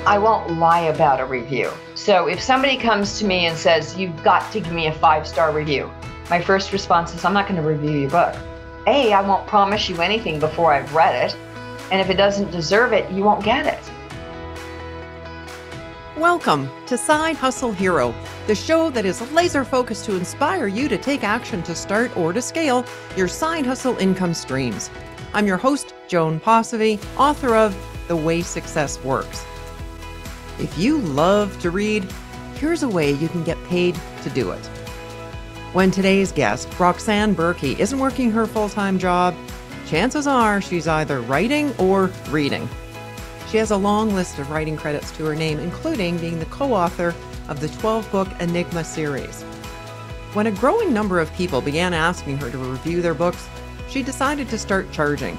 I won't lie about a review. So if somebody comes to me and says, you've got to give me a 5-star review, my first response is, I'm not going to review your book. A, I won't promise you anything before I've read it. And if it doesn't deserve it, you won't get it. Welcome to Side Hustle Hero, the show that is laser focused to inspire you to take action to start or to scale your side hustle income streams. I'm your host, Joan Posivy, author of The Way Success Works. If you love to read, here's a way you can get paid to do it. When today's guest, Roxanne Burkey, isn't working her full-time job, chances are she's either writing or reading. She has a long list of writing credits to her name, including being the co-author of the 12-book Enigma Series. When a growing number of people began asking her to review their books, she decided to start charging.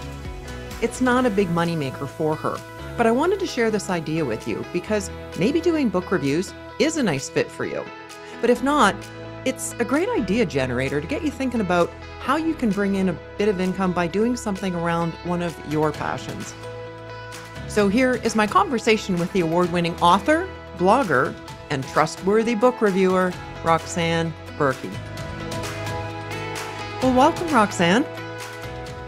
It's not a big moneymaker for her, but I wanted to share this idea with you because maybe doing book reviews is a nice fit for you. But if not, it's a great idea generator to get you thinking about how you can bring in a bit of income by doing something around one of your passions. So here is my conversation with the award-winning author, blogger, and trustworthy book reviewer, Roxanne Burkey. Well, welcome, Roxanne.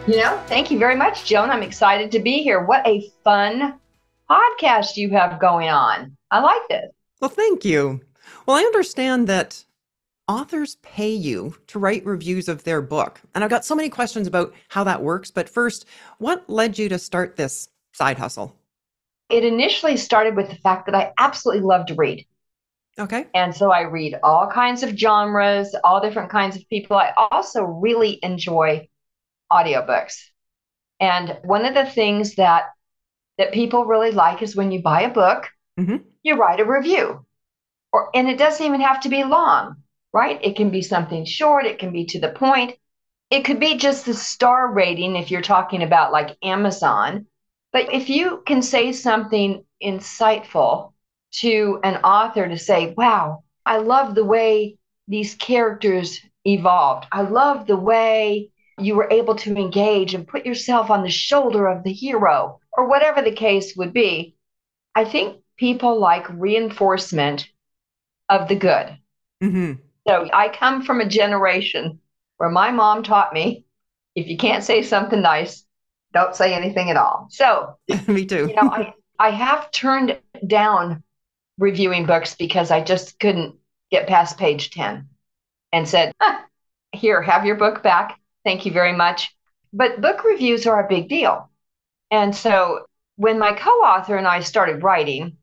Thank you very much, Joan. I'm excited to be here. What a fun podcast you have going on. I like this. Well, thank you. Well, I understand that authors pay you to write reviews of their book. And I've got so many questions about how that works. But first, what led you to start this side hustle? It initially started with the fact that I absolutely love to read. Okay. And so I read all kinds of genres, all different kinds of people. I also really enjoy audiobooks. And one of the things that people really like is when you buy a book, you write a review. And it doesn't even have to be long, right? It can be something short. It can be to the point. It could be just the star rating if you're talking about like Amazon. But if you can say something insightful to an author to say, wow, I love the way these characters evolved. I love the way you were able to engage and put yourself on the shoulder of the hero, or whatever the case would be. I think people like reinforcement of the good. So I come from a generation where my mom taught me, if you can't say something nice, don't say anything at all. So me too. I have turned down reviewing books because I just couldn't get past page 10 and said, here, have your book back. Thank you very much. But book reviews are a big deal. And so when my co-author and I started writing,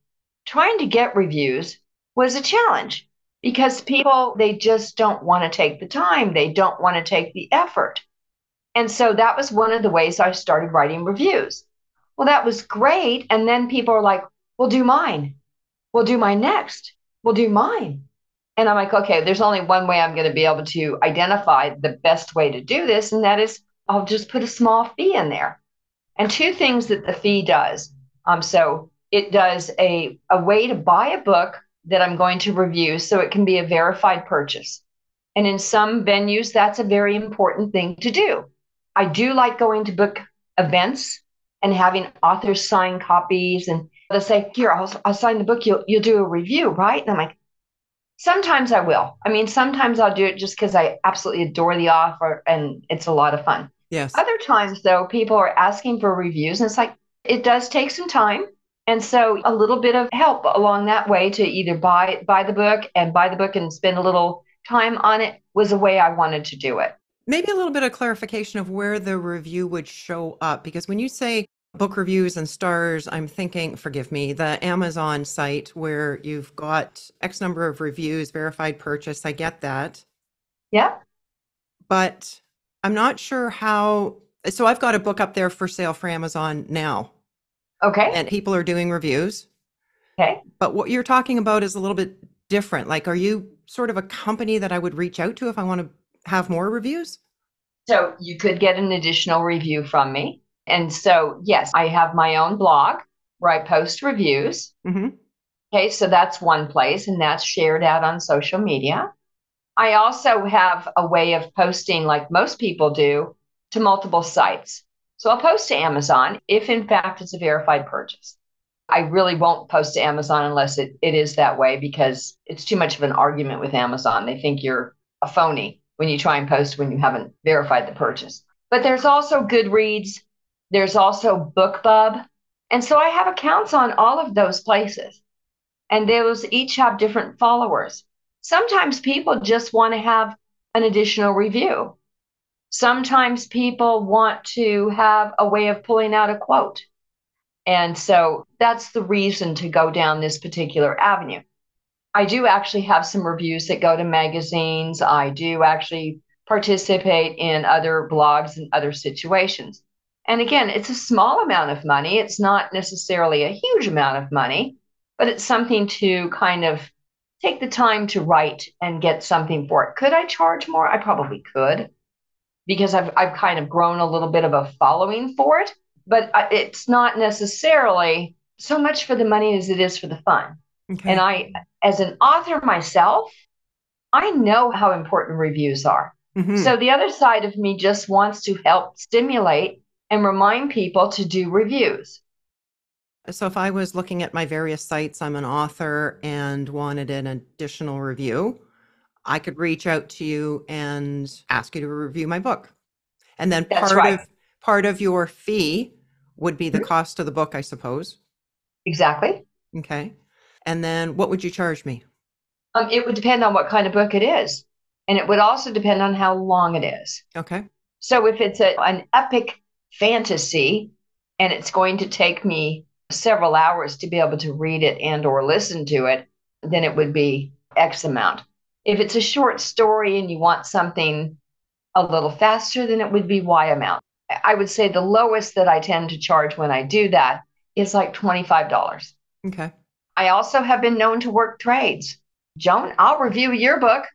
trying to get reviews was a challenge because people, they just don't want to take the time. They don't want to take the effort. And so that was one of the ways I started writing reviews. Well, that was great. And then people are like, well, do mine. We'll do mine next. We'll do mine. And I'm like, okay, there's only one way I'm going to be able to identify the best way to do this. And that is I'll just put a small fee in there. And two things that the fee does. So it does a way to buy a book that I'm going to review so it can be a verified purchase. And in some venues, that's a very important thing to do. I do like going to book events and having authors sign copies and they'll say, here, I'll sign the book. You'll do a review, right? And I'm like, sometimes I will. I mean, sometimes I'll do it just because I absolutely adore the author and it's a lot of fun. Yes. Other times, though, people are asking for reviews and it's like, it does take some time. And so a little bit of help along that way to either buy the book and spend a little time on it was a way I wanted to do it. Maybe a little bit of clarification of where the review would show up, because when you say book reviews and stars, I'm thinking, forgive me, the Amazon site where you've got X number of reviews, verified purchase. I get that. Yeah. But I'm not sure how. So I've got a book up there for sale for Amazon now. Okay. And people are doing reviews. Okay. But what you're talking about is a little bit different. Like, are you sort of a company that I would reach out to if I want to have more reviews? So you could get an additional review from me. And so, yes, I have my own blog where I post reviews. Okay, so that's one place, and that's shared out on social media. I also have a way of posting, like most people do, to multiple sites. So I'll post to Amazon if, in fact, it's a verified purchase. I really won't post to Amazon unless it is that way, because it's too much of an argument with Amazon. They think you're a phony when you try and post when you haven't verified the purchase. But there's also Goodreads, there's also BookBub. And so I have accounts on all of those places, and those each have different followers. Sometimes people just want to have an additional review. Sometimes people want to have a way of pulling out a quote. And so that's the reason to go down this particular avenue. I do actually have some reviews that go to magazines. I do actually participate in other blogs and other situations. And again, it's a small amount of money. It's not necessarily a huge amount of money, but it's something to kind of take the time to write and get something for it. Could I charge more? I probably could, because I've kind of grown a little bit of a following for it, but it's not necessarily so much for the money as it is for the fun. Okay. And I, as an author myself, I know how important reviews are. Mm-hmm. So the other side of me just wants to help stimulate and remind people to do reviews. So if I was looking at my various sites, I'm an author and wanted an additional review, I could reach out to you and ask you to review my book. And then That's right. part of your fee would be the cost of the book, I suppose. Exactly. Okay. And then what would you charge me? It would depend on what kind of book it is. And it would also depend on how long it is. Okay. So if it's an epic fantasy and it's going to take me several hours to be able to read it and or listen to it, then it would be X amount. If it's a short story and you want something a little faster, then it would be Y amount. I would say the lowest that I tend to charge when I do that is like $25. Okay. I also have been known to work trades. Joan, I'll review your book.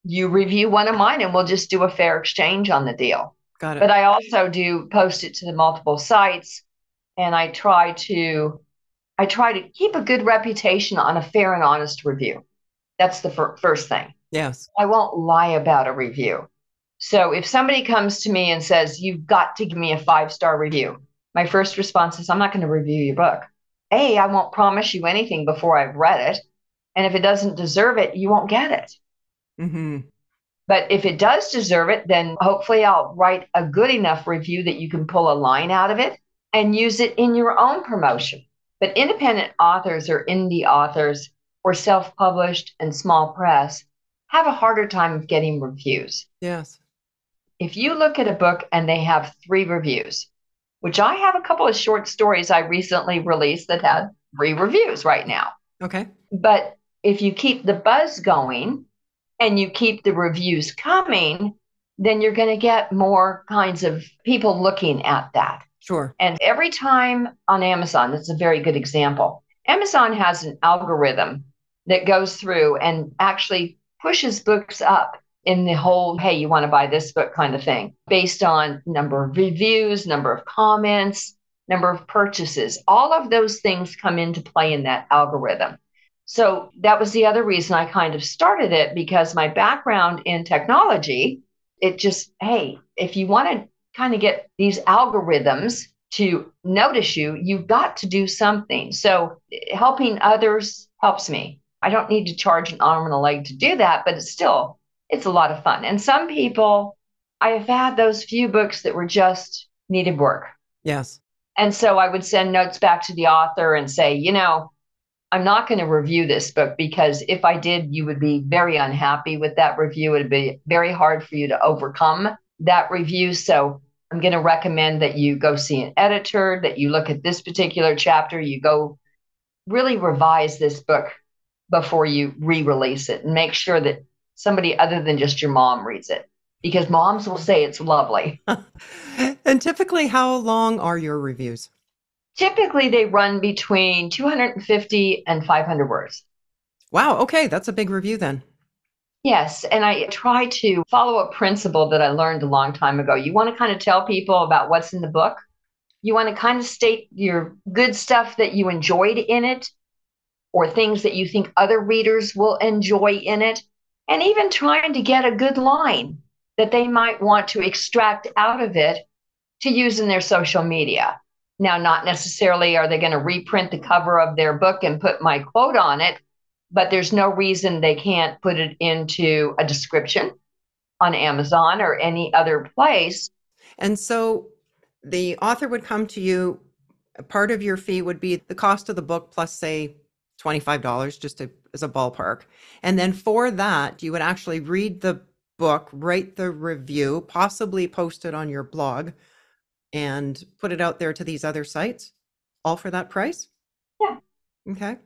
You review one of mine and we'll just do a fair exchange on the deal. Got it. But I also do post it to the multiple sites, and I try to keep a good reputation on a fair and honest review. That's the first thing. Yes. I won't lie about a review. So if somebody comes to me and says, you've got to give me a 5-star review, my first response is, I'm not going to review your book. I won't promise you anything before I've read it. And if it doesn't deserve it, you won't get it. Mm-hmm. But if it does deserve it, then hopefully I'll write a good enough review that you can pull a line out of it and use it in your own promotion. But independent authors or indie authors or self-published and small press have a harder time of getting reviews. Yes. If you look at a book and they have 3 reviews, which I have a couple of short stories I recently released that had 3 reviews right now. Okay. But if you keep the buzz going and you keep the reviews coming, then you're going to get more kinds of people looking at that. Sure. And every time on Amazon, that's a very good example. Amazon has an algorithm that goes through and actually pushes books up in the whole, hey, you want to buy this book kind of thing, based on number of reviews, number of comments, number of purchases. All of those things come into play in that algorithm. So that was the other reason I kind of started it, because my background in technology, it just, hey, if you want to kind of get these algorithms to notice you, you've got to do something. So helping others helps me. I don't need to charge an arm and a leg to do that, but it's a lot of fun. And some people, I have had those few books that were just needed work. Yes. And so I would send notes back to the author and say, I'm not going to review this book, because if I did, you would be very unhappy with that review. It would be very hard for you to overcome that review. So I'm going to recommend that you go see an editor, that you look at this particular chapter, you go really revise this book before you re-release it, and make sure that somebody other than just your mom reads it, because moms will say it's lovely. And typically, how long are your reviews? Typically, they run between 250 and 500 words. Wow. Okay. That's a big review then. Yes. And I try to follow a principle that I learned a long time ago. You want to kind of tell people about what's in the book. You want to kind of state your good stuff that you enjoyed in it, or things that you think other readers will enjoy in it, and even trying to get a good line that they might want to extract out of it to use in their social media. Now, not necessarily are they going to reprint the cover of their book and put my quote on it, but there's no reason they can't put it into a description on Amazon or any other place. And so the author would come to you. Part of your fee would be the cost of the book plus, say, $25, as a ballpark. And then for that, you would actually read the book, write the review, possibly post it on your blog, and put it out there to these other sites, all for that price? Yeah. Okay.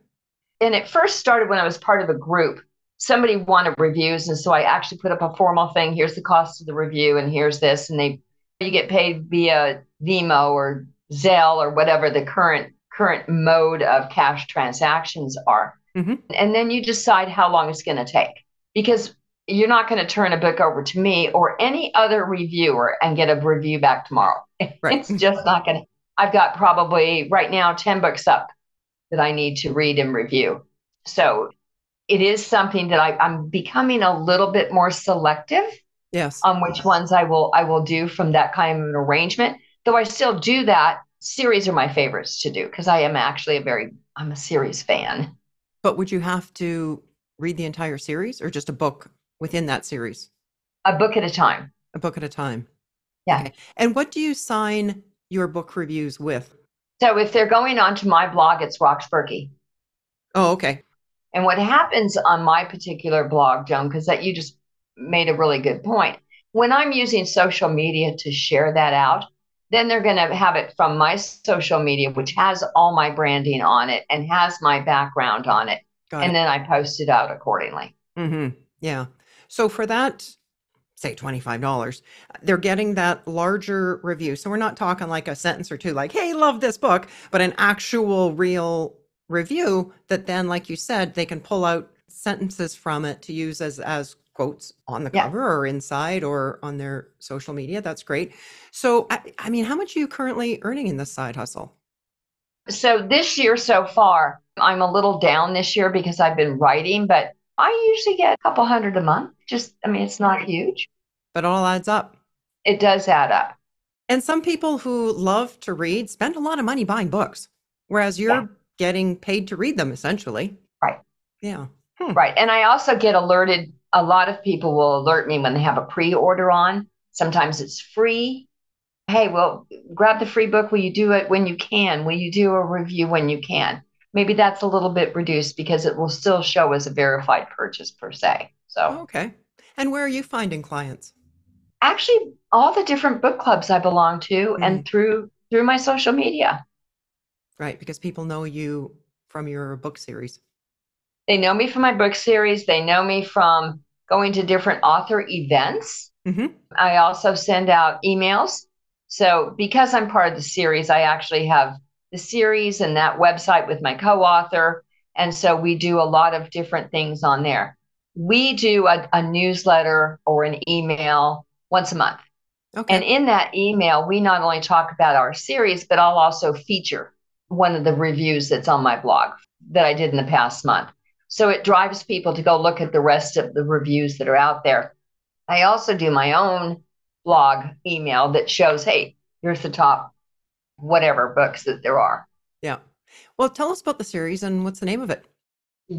And it first started when I was part of a group. Somebody wanted reviews, and so I actually put up a formal thing. Here's the cost of the review, and here's this, and you get paid via Vimo or Zelle or whatever the current mode of cash transactions are. Mm-hmm. And then you decide how long it's going to take, because you're not going to turn a book over to me or any other reviewer and get a review back tomorrow. Right. It's just not going to. I've got probably right now 10 books up that I need to read and review. So it is something that I'm becoming a little bit more selective. Yes. On which ones I will do from that kind of an arrangement. Though I still do that. Series are my favorites to do because I am actually I'm a series fan. But would you have to read the entire series or just a book within that series? A book at a time. A book at a time. Yeah. Okay. And what do you sign your book reviews with? So if they're going onto my blog, it's Rox Burkey. Oh, okay. And what happens on my particular blog, Joan, because that you just made a really good point. When I'm using social media to share that out, then they're going to have it from my social media, which has all my branding on it and has my background on it. Got it. Then I post it out accordingly. Mm-hmm. Yeah. So for that, say $25, they're getting that larger review. So we're not talking like a sentence or two like, hey, love this book, but an actual real review that then, like you said, they can pull out sentences from it to use as quotes on the cover or inside or on their social media. That's great. So, I mean, how much are you currently earning in this side hustle? So this year so far, I'm a little down this year because I've been writing, but I usually get a couple hundred a month. It's not huge. But it all adds up. It does add up. And some people who love to read spend a lot of money buying books, whereas you're getting paid to read them, essentially. Right. Yeah. Right. And I also get alerted. A lot of people will alert me when they have a pre-order on. Sometimes it's free. Hey, well, grab the free book. Will you do it when you can? Will you do a review when you can? Maybe that's a little bit reduced because it will still show as a verified purchase per se. So, okay. And where are you finding clients? Actually, all the different book clubs I belong to and through my social media. Right, because people know you from your book series. They know me from my book series. They know me from going to different author events. Mm-hmm. I also send out emails. So because I'm part of the series, I actually have the series and that website with my co-author. And so we do a lot of different things on there. We do a newsletter or an email once a month. Okay. And in that email, we not only talk about our series, but I'll also feature one of the reviews that's on my blog that I did in the past month. So it drives people to go look at the rest of the reviews that are out there. I also do my own blog email that shows, hey, here's the top whatever books that there are. Yeah. Well, tell us about the series and what's the name of it?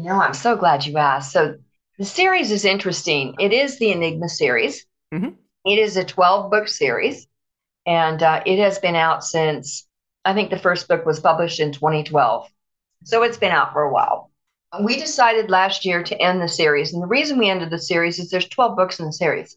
I'm so glad you asked. So the series is interesting. It is the Enigma Series. Mm-hmm. It is a 12-book series, and it has been out since, I think the first book was published in 2012. So it's been out for a while. We decided last year to end the series, and the reason we ended the series is there's 12 books in the series.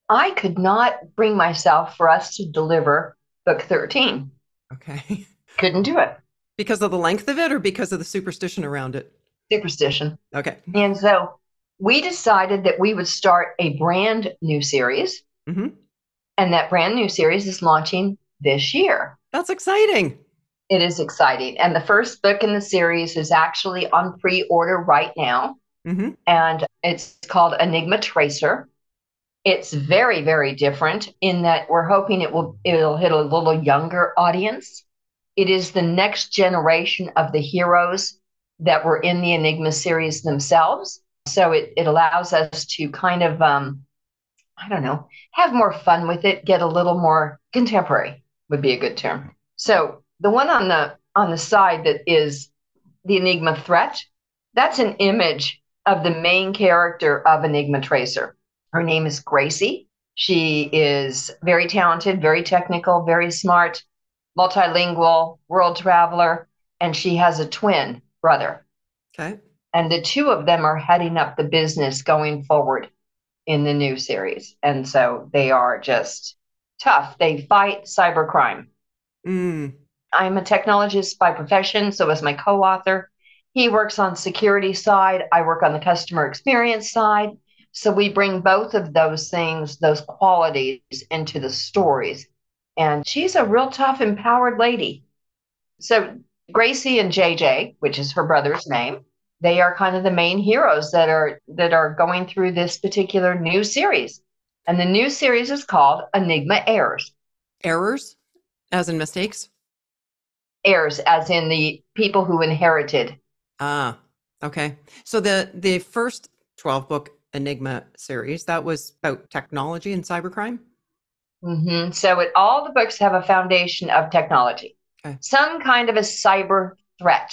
I could not bring myself for us to deliver book 13. Okay. Couldn't do it. Because of the length of it or because of the superstition around it? Superstition. Okay. And so we decided that we would start a brand new series. Mm-hmm. And that brand new series is launching this year. That's exciting. It is exciting. And the first book in the series is actually on pre-order right now. Mm-hmm. And it's called Enigma Tracer. It's very, very different in that we're hoping it'll hit a little younger audience. It is the next generation of the heroes that were in the Enigma series themselves. So it allows us to kind of, have more fun with it, get a little more contemporary would be a good term. So The one on the side that is the Enigma threat, that's an image of the main character of Enigma Tracer. Her name is Gracie. She is very talented, very technical, very smart, multilingual, world traveler, and she has a twin brother. Okay. And the two of them are heading up the business going forward in the new series. And so they are just tough. They fight cybercrime. Mm. I'm a technologist by profession, so is my co-author. He works on security side, I work on the customer experience side. So we bring both of those things, those qualities into the stories. And she's a real tough, empowered lady. So Gracie and JJ, which is her brother's name, they are kind of the main heroes that are going through this particular new series. And the new series is called Enigma Heirs. Errors, as in mistakes? Heirs, as in the people who inherited. Ah, okay. So the first 12-book Enigma series, that was about technology and cybercrime? So all the books have a foundation of technology, Okay. some kind of a cyber threat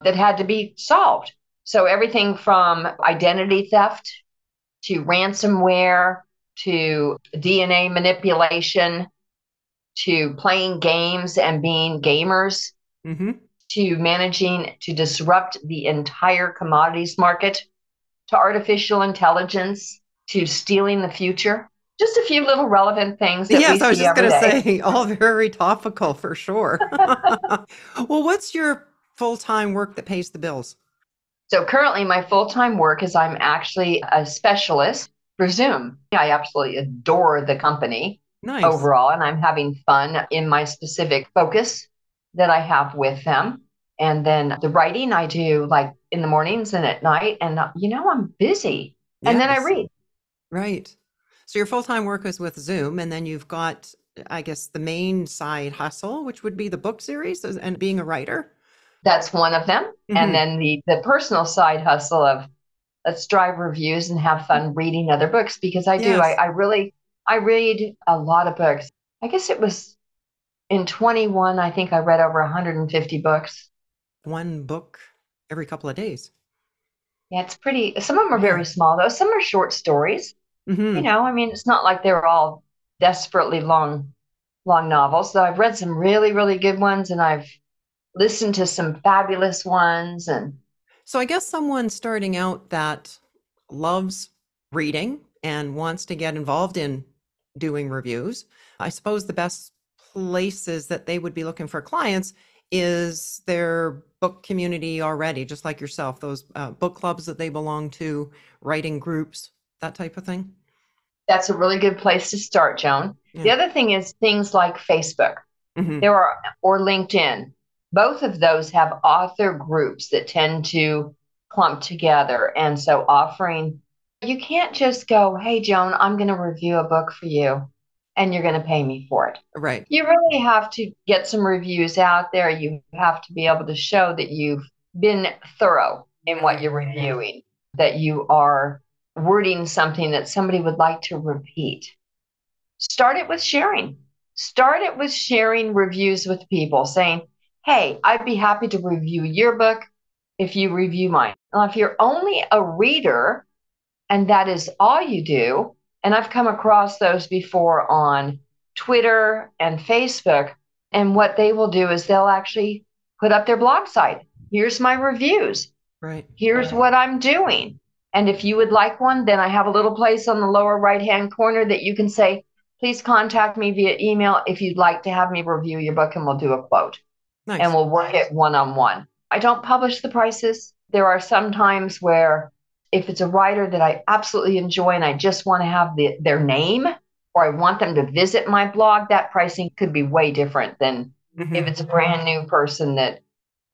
that had to be solved. So everything from identity theft to ransomware to DNA manipulation to playing games and being gamers Mm-hmm. to managing to disrupt the entire commodities market to artificial intelligence to stealing the future. Just a few little relevant things that we Yes, I was see just every going to day. say, all very topical for sure. Well, what's your full-time work that pays the bills? So currently, my full time work is I'm actually a specialist for Zoom. I absolutely adore the company Nice. overall, and I'm having fun in my specific focus that I have with them. And then the writing I do like in the mornings and at night, and I'm busy. And then I Yes, read. right. So your full-time work is with Zoom, and then you've got, I guess, the main side hustle, which would be the book series and being a writer. That's one of them. And Hmm. then the personal side hustle of let's drive reviews and have fun reading other books because I do. Yes. I read a lot of books. I guess it was in 21, I think I read over 150 books. One book every couple of days. Yeah, it's pretty. Some of them are Yeah. very small, though. Some are short stories. Hmm. I mean, it's not like they're all desperately long novels. So I've read some really, really good ones, and I've listened to some fabulous ones. And So I guess someone starting out that loves reading and wants to get involved in doing reviews, I suppose the best places that they would be looking for clients is their book community already, just like yourself, those book clubs that they belong to, writing groups, that type of thing. that's a really good place to start, Joan. The Yeah. other thing is things like Facebook. Hmm. There are, or LinkedIn. Both of those have author groups that tend to clump together. And so offering, you can't just go, hey, Joan, I'm going to review a book for you and you're going to pay me for it. Right. You really have to get some reviews out there. You have to be able to show that you've been thorough in what you're reviewing, that you are wording something that somebody would like to repeat. Start it with sharing. Start it with sharing reviews with people saying, hey, I'd be happy to review your book if you review mine. Now, if you're only a reader and that is all you do, and I've come across those before on Twitter and Facebook, and what they will do is they'll actually put up their blog site. Here's my reviews. Right. Here's what I'm doing. And if you would like one, then I have a little place on the lower right hand corner that you can say, please contact me via email if you'd like to have me review your book and we'll do a quote and Nice. we'll work it one on one. I don't publish the prices. There are some times where if it's a writer that I absolutely enjoy and I just want to have their name or I want them to visit my blog, that pricing could be way different than if Hmm. it's a brand new person that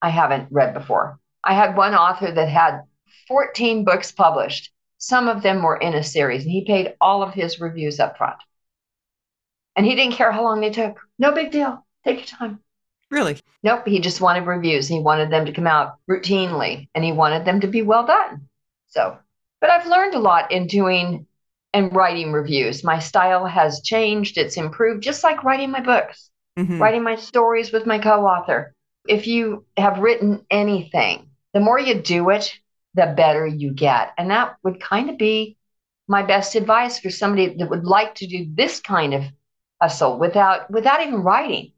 I haven't read before. I had one author that had 14 books published. Some of them were in a series, and he paid all of his reviews up front. And he didn't care how long they took. No big deal. Take your time. Really? Nope. He just wanted reviews. He wanted them to come out routinely and he wanted them to be well done. So, but I've learned a lot in doing and writing reviews. My style has changed. It's improved, just like writing my books. Mm-hmm. writing my stories with my co-author. If you have written anything, the more you do it, the better you get. And that would kind of be my best advice for somebody that would like to do this kind of hustle without even writing.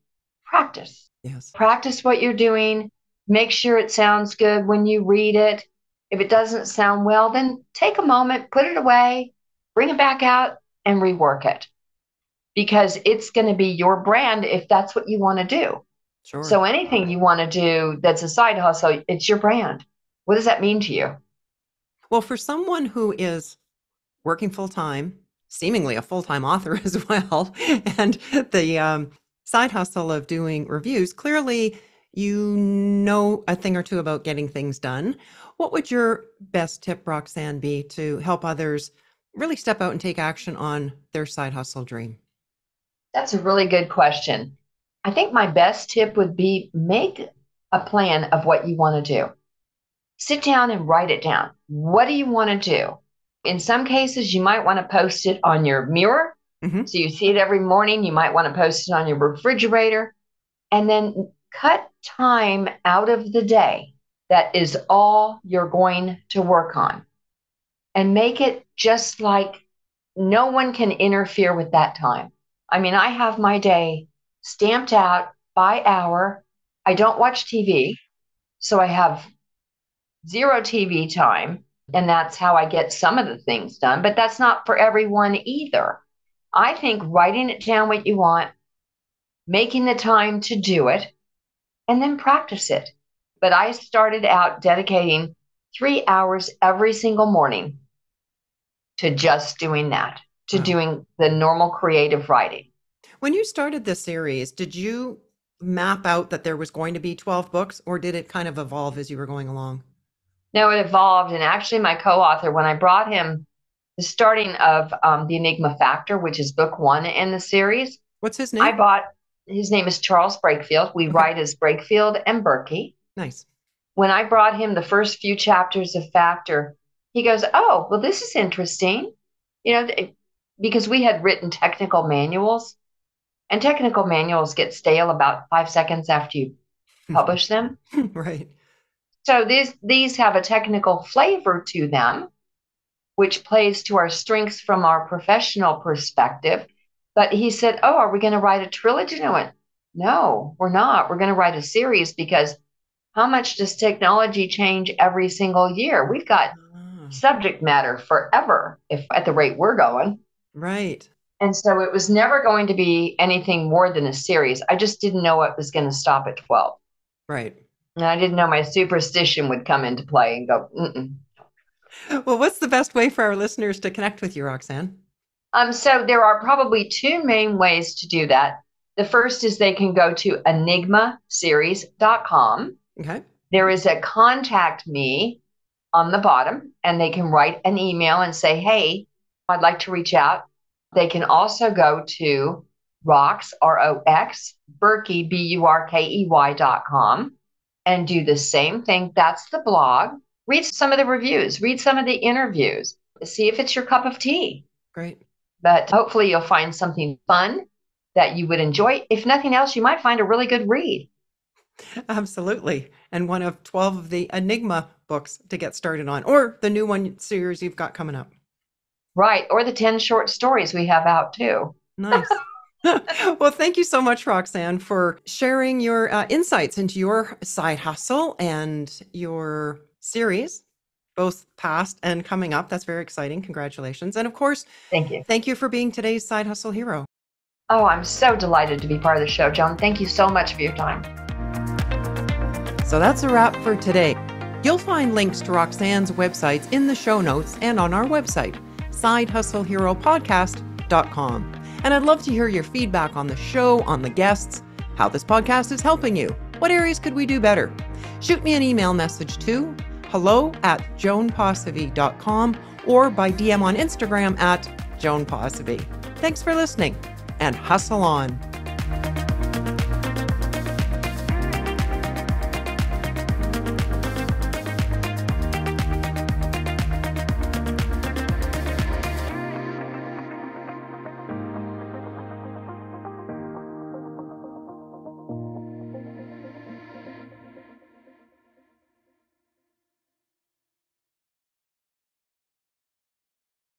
Practice. Yes. Practice what you're doing. Make sure it sounds good when you read it. If it doesn't sound well, then take a moment, put it away, bring it back out, and rework it. Because it's going to be your brand if that's what you want to do. Sure. So anything you want to do that's a side hustle, it's your brand. What does that mean to you? Well, for someone who is working full time, seemingly a full time author as well, and the side hustle of doing reviews, clearly you know a thing or two about getting things done. What would your best tip, Roxanne, be to help others really step out and take action on their side hustle dream? That's a really good question. I think my best tip would be make a plan of what you want to do. Sit down and write it down. What do you want to do? In some cases, you might want to post it on your mirror. Mm-hmm. So you see it every morning. You might want to post it on your refrigerator. And then cut time out of the day that is all you're going to work on. And make it just like no one can interfere with that time. I mean, I have my day stamped out by hour. I don't watch TV, so I have zero TV time, and that's how I get some of the things done, but that's not for everyone either. I think writing it down what you want, making the time to do it, and then practice it. But I started out dedicating 3 hours every single morning to just doing that, to doing the normal creative writing. When you started this series, did you map out that there was going to be 12 books, or did it kind of evolve as you were going along? No, it evolved. And actually, my co-author, when I brought him the starting of the Enigma Factor, which is book 1 in the series. What's his name? His name is Charles Brakefield. We write as Brakefield and Burkey. Nice. When I brought him the first few chapters of Factor, he goes, "Oh, well, this is interesting." Because we had written technical manuals, and technical manuals get stale about 5 seconds after you publish them. Right. So these have a technical flavor to them, which plays to our strengths from our professional perspective. But he said, "Oh, are we going to write a trilogy?" And I went, "No, we're not. We're going to write a series, because how much does technology change every single year? We've got subject matter forever, if at the rate we're going." Right. And so it was never going to be anything more than a series. I just didn't know it was going to stop at 12. Right. And I didn't know my superstition would come into play and go, mm-mm. Well, what's the best way for our listeners to connect with you, Roxanne? So there are probably 2 main ways to do that. The first is they can go to enigmaseries.com. Okay. There is a contact me on the bottom, and they can write an email and say, "Hey, I'd like to reach out." They can also go to Rox, R-O-X, Burkey, BURKEY.com, and do the same thing. That's the blog. Read some of the reviews, read some of the interviews, see if it's your cup of tea. Great. But hopefully you'll find something fun that you would enjoy. If nothing else, you might find a really good read. Absolutely. And one of 12 of the Enigma books to get started on, or the new one series you've got coming up. Right. Or the 10 short stories we have out too. Nice. Well, thank you so much, Roxanne, for sharing your insights into your side hustle and your series, both past and coming up. That's very exciting. Congratulations. And of course, thank you for being today's side hustle hero. Oh, I'm so delighted to be part of the show, Joan. Thank you so much for your time. So that's a wrap for today. You'll find links to Roxanne's websites in the show notes and on our website, sidehustleheropodcast.com. And I'd love to hear your feedback on the show, on the guests, how this podcast is helping you. What areas could we do better? Shoot me an email message to hello@joanposivy.com or by DM on Instagram @joanposivy. Thanks for listening, and hustle on.